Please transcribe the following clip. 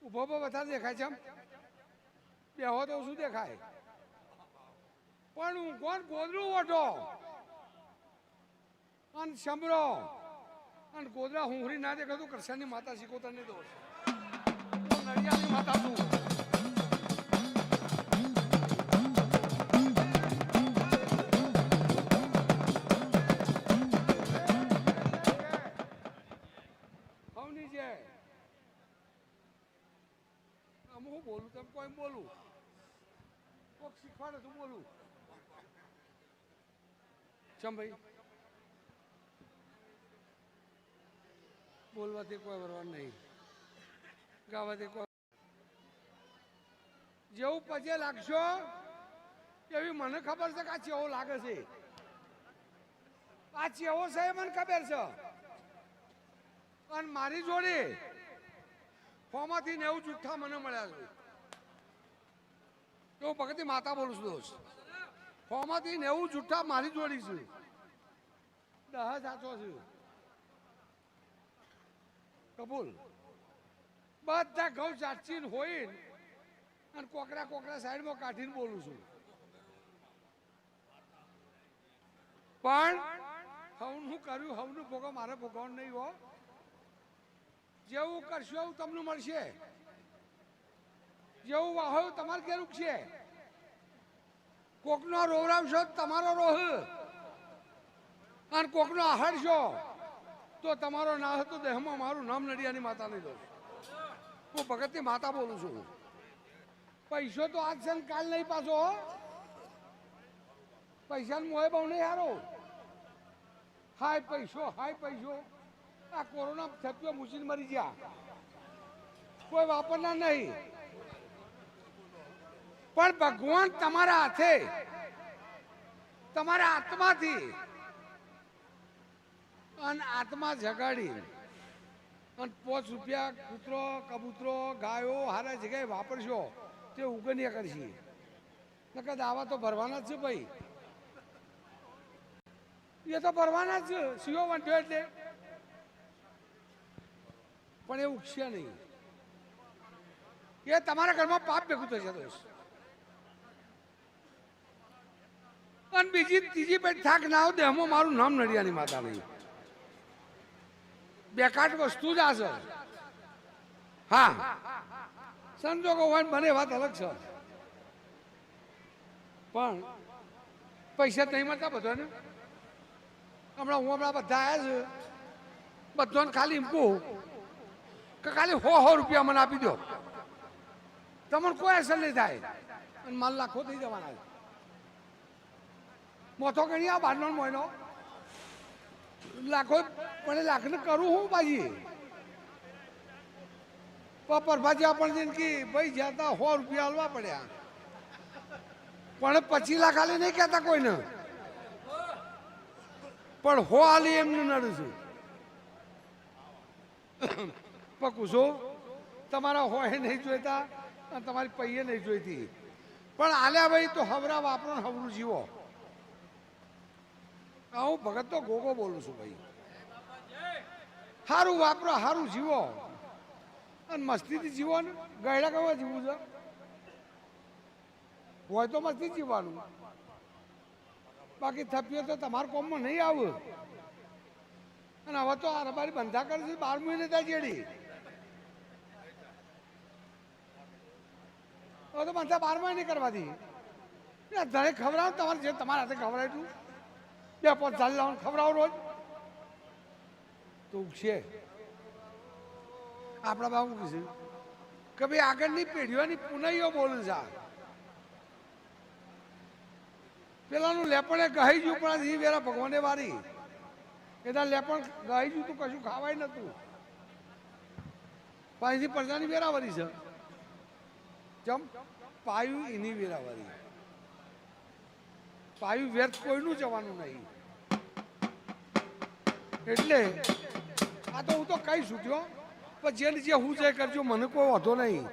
ઉભો વધારે દેખાય છે એમ બેહો તો શું દેખાય પણ હું કોણ ગોદરું ઓઢો અને શંભરો અને ગોદરા હુંહરી ના દેખાતું કૃષ્ણની માતા શીખોતર ને દોષ નડિયાની માતા છું હવની છે હું બોલું તમે કોઈ બોલું કોક શીખવાડે તું બોલું ચમ ભાઈ બોલવાથી કોઈ વરવાનું નહીં ગાવાથી કોઈ જેવું પજે લાગશો એવી મને ખબર છે કે આ ચેવો લાગે છે આ ચેવો છે એ મને ખબર છે અને મારી જોડે ફોમાંથી 90 જુઠ્ઠા મને મળ્યા છે હું ભગતની માતા બોલું છું દોસ્ત ફોમાંથી 90 જુઠ્ઠા મારી જોડી છે 10 સાચો છે કબૂલ બધા ઘઉં ચાચીને હોય અને કોકરા સાઈડમાં કાઢીને બોલું છું પણ હવનું કર્યું હવનું ભોગવ મારે ભોગવવાનું નહીં હો જેવું કરશો એવું તમને મળશે જેવું વાહો તમારે ઘેર ઉગશે કોકનો રોવરાવશો તમારો રોહ અને કોકનો આહારશો તો તમારો ના હતો દેહમાં મારું નામ નડિયાની માતા નહીં દઉં હું ભગતની માતા બોલું છું પૈસો તો આજ છે કાલ નહીં પાછો પૈસાનો મોહ બહુ નહીં હારો હાય પૈસો આ કોરોના થપ્યો મૂકીને મરી ગયા કોઈ વાપરનાર નહીં પણ ભગવાન તમારા હાથે તમારા આત્માથી અને આત્મા જગાડી અને 5 રૂપિયા કૂતરો કબૂતરો ગાયો હારા જગ્યાએ વાપરશો તે ઉગન્યા કરશે નકર દાવા તો ભરવાના જ છે ભાઈ એ તો ભરવાના જ સીઓ વંટ્યો એટલે પણ એ ઉગશે નહીં એ તમારા ઘરમાં પાપ ભેગું થશે દોસ્ત અને બીજી ત્રીજી પેટ થાક ના આવ દેહમાં મારું નામ નડિયાની માતા નહીં બેકાટ વસ્તુ જ આ છે હા સંજોગો હોય બને વાત અલગ છે પણ પૈસા જ નહીં મળતા બધાને હમણાં બધા આવ્યા છે બધાને ખાલી મૂકું કે ખાલી 100 રૂપિયા મને આપી દો તમને કોઈ અસર નહીં થાય અને માલ લાખો થઈ જવાના મોથો ગણી આ બારનો મહિનો લાખો પણ લાખને કરું હું બાજી પરભાજી આપણને જિંદગી ભાઈ જતા 100 રૂપિયા હાલવા પડ્યા પણ 25 લાખ હાલી નહીં કહેતા કોઈને પણ 100 હાલી એમને નડું છું પકું છું તમારા હોય નહીં જોઈતા અને તમારી પૈયે નહીં જોઈતી પણ આલ્યા ભાઈ તો હવરા વાપરો ને હવરું જીવો હું ભગત તો ગોગો બોલું છું ભાઈ સારું વાપરો સારું જીવો અને મસ્તીથી જીવો ને ગયડા કવા જીવવું છે હોય તો મસ્તી જીવવાનું બાકી થપ્યો તો તમારા કોમમાં નહીં આવું અને હવે તો આ રબારી બંધા કરે છે 12 મહિને ત્યાં જેડી હવે તો બંધા 12 મહિને કરવાથી ધરે ખવડાવ તમારે જે તમારા હાથે ખવડાવ્યું 2-5 ચાલી લાવવાનું ખવડાવો રોજ તો છે આપણા બાબુ કીધું કે ભાઈ આગળની પેઢીઓની પુનઃઓ બોલું છે પેલાનું લેપણે ગહી ગયું પણ એ વેરા ભગવાને વારી એના લેપણ ગહી ગયું તું કશું ખાવાય નતું પાછી પ્રજાની વેરાવારી છે ચમ પાયું એની વેરાવારી પાયું વ્યર્થ કોઈનું જવાનું નહીં એટલે આ તો હું તો કઈ છૂટ્યો પણ જે હું જે કરજો મને કોઈ વાંધો નહીં